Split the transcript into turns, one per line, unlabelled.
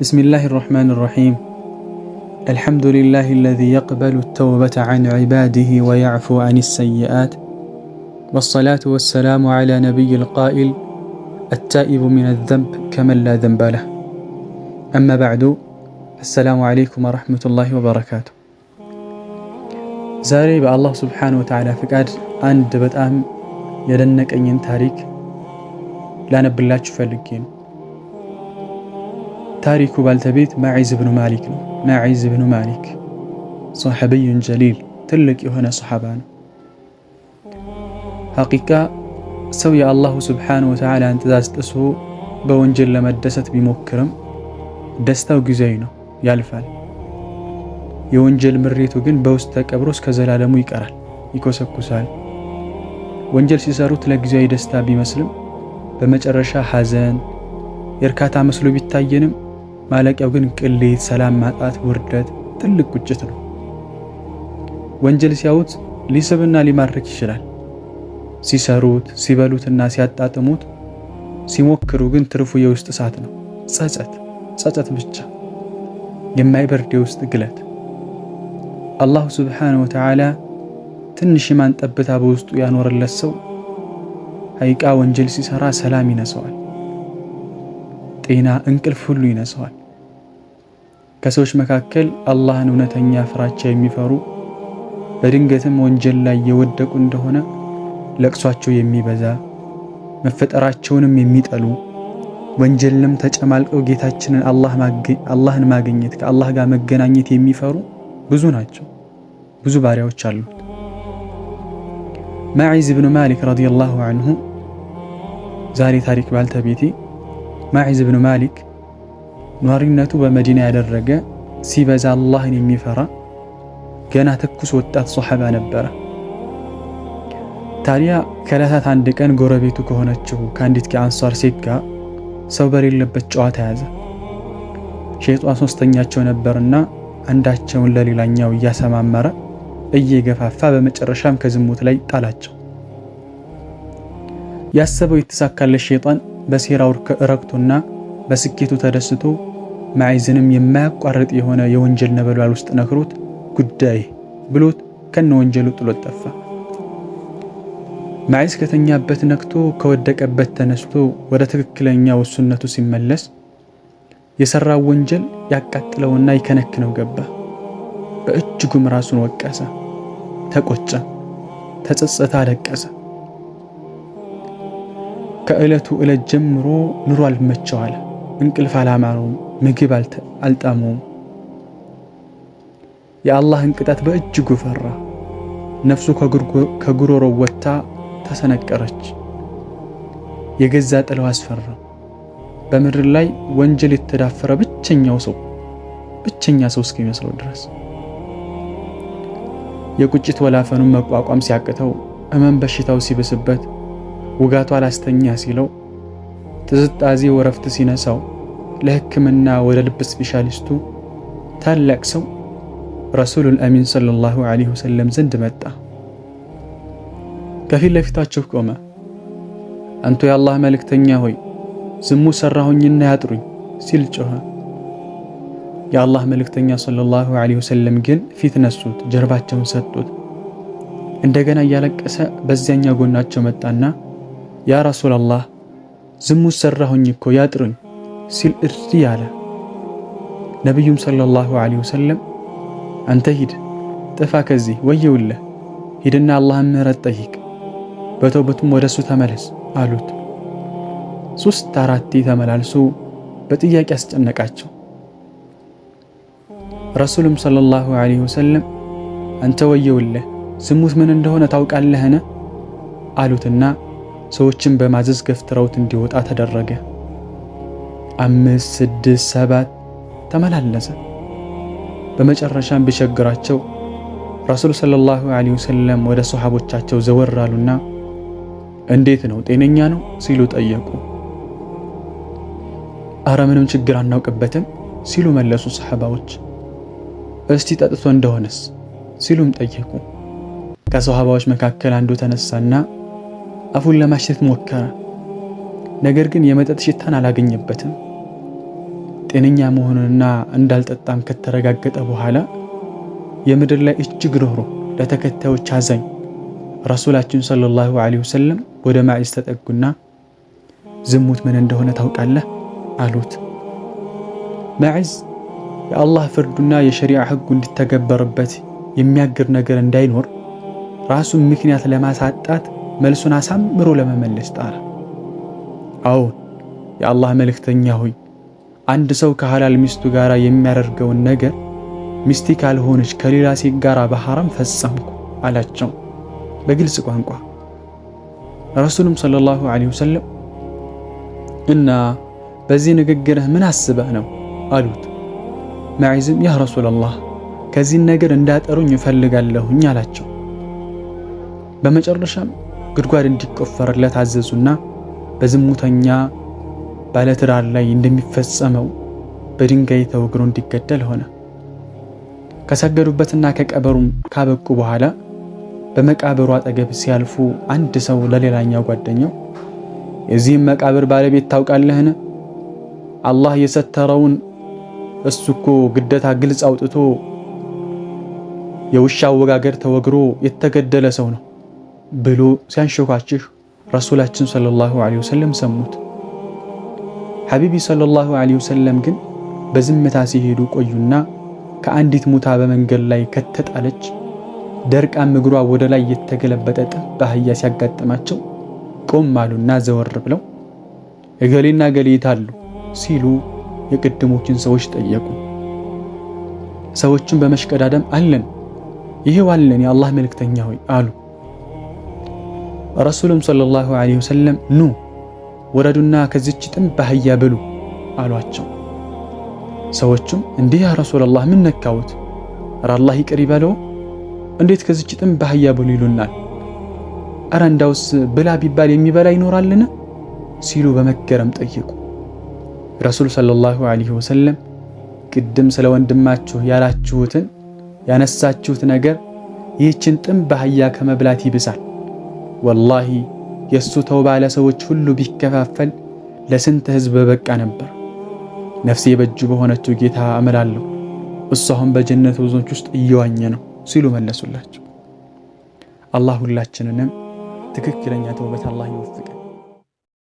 بسم الله الرحمن الرحيم. الحمد لله الذي يقبل التوبة عن عباده ويعفو عن السيئات، والصلاة والسلام على نبي القائل: التائب من الذنب كمن لا ذنب له. أما بعد، السلام عليكم ورحمة الله وبركاته. زاري بالله سبحانه وتعالى فقاد عند بتأم يدنك أين تاريك لا نبلاش فلقين. تاريخ بالتبيت معيز بن مالك ነው። معيز بن مالك صحابي جليل تلك يهنا صحابان. حقيقة سوي الله سبحانه وتعالى أن تدستسه بونجل لما دست بمكرم دستو جزينه يالفال يونجل مريتو جن بوستك أبروس كزلالمو يكرال يكوسكوسال وانجل سيساروت لجزي دستا بمسلم بمجرشا حزن يركاتا مسلو بيتاينم مالك ያው ግን ቅሌት ሰላም ማጣት ውርደት ትልቅ ቁጭት ነው። ወንጀል ሲያዩት ሊስብና ሊማርክ ይችላል። ሲሰሩት ሲበሉትና ሲያጣጥሙት ሲሞክሩ ግን ትርፉ የውስጥ እሳት ነው። ጸጸት ብቻ የማይበርድ የውስጥ ግለት። አላህ ሱብሓነሁ ወተዓላ ትንሽ ማን ጠብታ በውስጡ ያኖረለት ሰው ሀይቃ ወንጀል ሲሰራ ሰላም ይነሳዋል። ጤና እንቅልፍ ሁሉ ይነሳዋል። ከሰዎች መካከል አላህን እውነተኛ ፍራቻ የሚፈሩ በድንገትም ወንጀል ላይ የወደቁ እንደሆነ ለቅሷቸው የሚበዛ መፈጠራቸውንም የሚጠሉ ወንጀልንም ተጨማልቀው ጌታችንን አላህን ማግኘት ከአላህ ጋር መገናኘት የሚፈሩ ብዙ ናቸው። ብዙ ባሪያዎች አሉት። ማዒዝ ብኑ ማሊክ ረዲየላሁ ዐንሁ ዛሬ ታሪክ ባልተቤቴ ማዒዝ ብኑ ማሊክ ኗሪነቱ በመዲና ያደረገ ሲበዛ አላህን የሚፈራ ገና ትኩስ ወጣት ሷሐባ ነበረ። ታዲያ ከዕለታት አንድ ቀን ጎረቤቱ ከሆነችው ከአንዲት ከአንሷር ሴት ጋር ሰው በሌለበት ጨዋታ ያዘ። ሸይጣን ሶስተኛቸው ነበርና አንዳቸውን ለሌላኛው እያሰማመረ እየገፋፋ በመጨረሻም ከዝሙት ላይ ጣላቸው። ያሰበው የተሳካለት ሸይጣን በሴራው ረክቶና በስኬቱ ተደስቶ ማዒዝንም የማያቋርጥ የሆነ የወንጀል ነበልባል ውስጥ ነክሮት ጉዳይ ብሎት ከነ ወንጀሉ ጥሎት ጠፋ። ማዒዝ ከተኛበት ነክቶ ከወደቀበት ተነስቶ ወደ ትክክለኛ ወሱነቱ ሲመለስ የሰራው ወንጀል ያቃጥለውና ይከነክነው ገባ። በእጅጉም ራሱን ወቀሰ፣ ተቆጨ፣ ተጸጸተ፣ አለቀሰ። ከዕለቱ ዕለት ጀምሮ ኑሮ አልመቸው አለ። እንቅልፍ አላማረውም፣ ምግብ አልጣመውም። የአላህን ቅጣት በእጅጉ ፈራ። ነፍሱ ከጉሮሮው ወጥታ ተሰነቀረች። የገዛ ጥለው አስፈራ። በምድር ላይ ወንጀል የተዳፈረ ብቸኛ ሰው እስኪመስለው ድረስ የቁጭት ወላፈኑን መቋቋም ሲያቅተው ህመም በሽታው ሲብስበት ውጋቱ አላስተኛ ሲለው ትዝጣዜ ወረፍት ሲነሳው ለሕክምና ወደ ልብ ስፔሻሊስቱ ታላቅ ሰው ረሱሉል አሚን ሰለላሁ ዐለይሂ ወሰለም ዘንድ መጣ። ከፊት ለፊታቸው ቆመ። አንቱ የአላህ መልእክተኛ ሆይ ዝሙት ሰራሁኝና ያጥሩኝ ሲል ጮኸ። የአላህ መልእክተኛ ሰለላሁ ዐለይሂ ወሰለም ግን ፊት ነሱት፣ ጀርባቸውን ሰጡት። እንደገና እያለቀሰ በዚያኛ ጎናቸው መጣና ያ ረሱላላህ ዝሙት ሰራሁኝ እኮ ያጥሩኝ ሲል እርዲ አለ። ነቢዩም ሰለላሁ ዐለይሂ ወሰለም አንተ ሂድ፣ ጥፋ ከዚህ ወየውልህ፣ ሂድና አላህን ምህረት ጠይቅ፣ በተውበቱም ወደሱ ተመለስ አሉት። 3-4 ተመላልሶ በጥያቄ አስጨነቃቸው። ረሱሉም ሰለላሁ ዐለይሂ ወሰለም አንተ ወየውልህ፣ ዝሙት ምን እንደሆነ ታውቃለህን አሉትና ሰዎችን በማዘዝ ገፍትረውት እንዲወጣ ተደረገ። 5፣ 6፣ 7 ተመላለሰ። በመጨረሻም ቢቸግራቸው ረሱል ሰለላሁ ዐለይሂ ወሰለም ወደ ሷሐቦቻቸው ዘወር አሉና እንዴት ነው ጤነኛ ነው ሲሉ ጠየቁ። አረ ምንም ችግር አናውቅበትም ሲሉ መለሱ ሷሐባዎች። እስቲ ጠጥቶ እንደሆነስ ሲሉም ጠየቁ። ከሷሐባዎች መካከል አንዱ ተነሳና አፉን ለማሽተት ሞከረ። ነገር ግን የመጠጥ ሽታን አላገኘበትም። ጤነኛ መሆኑንና እንዳልጠጣም ከተረጋገጠ በኋላ የምድር ላይ እጅግ ርህሩህ ለተከታዮች አዛኝ ረሱላችን ሰለላሁ ዐለይሂ ወሰለም ወደ ማዒዝ ተጠጉና ዝሙት ምን እንደሆነ ታውቃለህ አሉት። ማዒዝ የአላህ ፍርዱና የሸሪዓ ህጉ እንዲተገበርበት የሚያግር ነገር እንዳይኖር ራሱን ምክንያት ለማሳጣት መልሱን አሳምሮ ለመመለስ ጣረ። አዎ የአላህ መልእክተኛ ሆይ አንድ ሰው ከሐላል ሚስቱ ጋር የሚያደርገውን ነገር ሚስቴ ካልሆነች ከሌላ ሴት ጋር በሐራም ፈጸምኩ አላቸው በግልጽ ቋንቋ። ረሱሉም ሰለላሁ ዐለይሂ ወሰለም እና በዚህ ንግግርህ ምን አስበህ ነው አሉት። ማዒዝም ያ ረሱላላህ ከዚህ ነገር እንዳጠሩኝ እፈልጋለሁኝ አላቸው። በመጨረሻም ጉድጓድ እንዲቆፈርለት አዘዙና በዝሙተኛ ባለትዳር ላይ እንደሚፈጸመው በድንጋይ ተወግሮ እንዲገደል ሆነ። ከሰገዱበትና ከቀበሩም ካበቁ በኋላ በመቃብሩ አጠገብ ሲያልፉ አንድ ሰው ለሌላኛው ጓደኛው የዚህም መቃብር ባለቤት ታውቃለህን? አላህ የሰተረውን እሱ እኮ ግዴታ ግልጽ አውጥቶ የውሻ አወጋገር ተወግሮ የተገደለ ሰው ነው ብሎ ሲያንሾካችህ ረሱላችን ሰለላሁ ዐለይሂ ወሰለም ሰሙት። ሐቢቢ ሰለላሁ ዐለይሂ ወሰለም ግን በዝምታ ሲሄዱ ቆዩና ከአንዲት ሙታ በመንገድ ላይ ከተጣለች ደርቃም እግሯ ወደ ላይ የተገለበጠ ጥብ አህያ ሲያጋጥማቸው ቆም አሉና ዘወር ብለው እገሌና እገሌ የታሉ ሲሉ የቅድሞችን ሰዎች ጠየቁ። ሰዎችን በመሽቀዳደም አለን ይሄው አለን የአላህ መልእክተኛ ሆይ አሉ። ረሱሉም ሰለላሁ ዐለይሂ ወሰለም ኑ ወረዱና ከዚች ጥብ አህያ ብሉ አሏቸው። ሰዎችም እንዲህ ያ ረሱላላህ ምን ነካውት? ኧረ አላህ ይቅር ይበለው እንዴት ከዚች ጥብ አህያ ብሉ ይሉናል? ኧረ እንዳውስ ብላ ቢባል የሚበላ ይኖራልን? ሲሉ በመገረም ጠየቁ። ረሱል ሰለላሁ ዐለይሂ ወሰለም ቅድም ስለ ወንድማችሁ ያላችሁትን ያነሳችሁት ነገር ይህችን ጥብ አህያ ከመብላት ይብሳል። ወላሂ የሱ ተውባ ለሰዎች ሁሉ ቢከፋፈል ለስንት ህዝብ በቃ ነበር። ነፍሴ በእጁ በሆነችው ጌታ አመላለሁ እሱ አሁን በጀነት ወንዞች ውስጥ እየዋኘ ነው ሲሉ መለሱላቸው። አላህ ሁላችንንም ትክክለኛ ተውበት አላህ ይወፍቅ።